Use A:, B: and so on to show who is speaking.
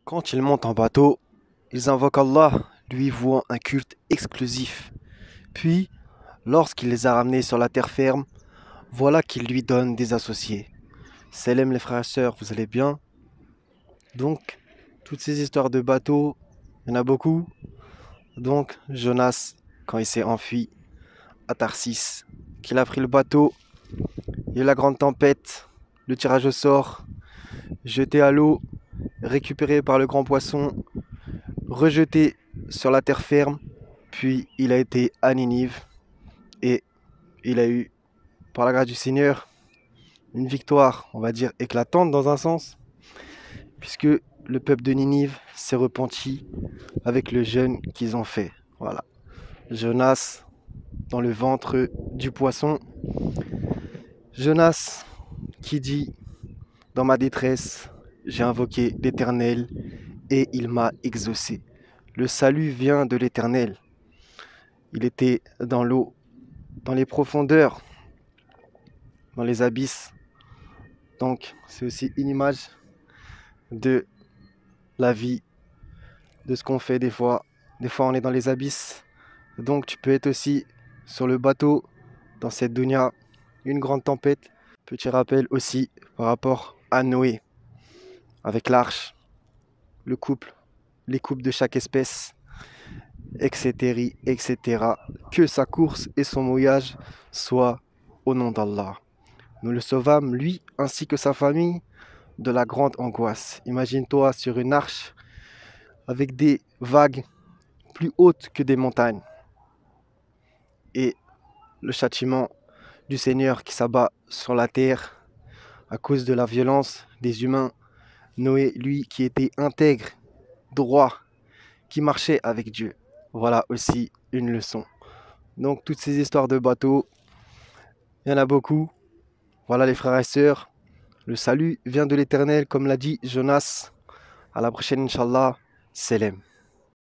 A: Quand ils montent en bateau, ils invoquent Allah, lui vouant un culte exclusif. Puis, lorsqu'il les a ramenés sur la terre ferme, voilà qu'il lui donne des associés. Salam les frères et sœurs, vous allez bien? Donc, toutes ces histoires de bateaux, il y en a beaucoup. Donc, Jonas, quand il s'est enfui à Tarsis, qu'il a pris le bateau, il y a eu la grande tempête, le tirage au sort, jeté à l'eau, récupéré par le grand poisson, rejeté sur la terre ferme, puis il a été à Ninive et il a eu, par la grâce du Seigneur, une victoire, on va dire, éclatante dans un sens, puisque le peuple de Ninive s'est repenti avec le jeûne qu'ils ont fait. Voilà. Jonas dans le ventre du poisson. Jonas qui dit, dans ma détresse, j'ai invoqué l'Éternel et il m'a exaucé. Le salut vient de l'Éternel. Il était dans l'eau, dans les profondeurs, dans les abysses. Donc, c'est aussi une image de la vie, de ce qu'on fait des fois. Des fois, on est dans les abysses. Donc, tu peux être aussi sur le bateau, dans cette dunya, une grande tempête. Petit rappel aussi par rapport à Noé, avec l'arche, le couple, les couples de chaque espèce, etc., etc. Que sa course et son mouillage soient au nom d'Allah. Nous le sauvâmes, lui, ainsi que sa famille, de la grande angoisse. Imagine-toi sur une arche avec des vagues plus hautes que des montagnes et le châtiment du Seigneur qui s'abat sur la terre à cause de la violence des humains. Noé, lui, qui était intègre, droit, qui marchait avec Dieu. Voilà aussi une leçon. Donc toutes ces histoires de bateaux, il y en a beaucoup. Voilà les frères et sœurs. Le salut vient de l'Éternel, comme l'a dit Jonas. À la prochaine, Inch'Allah. Salam.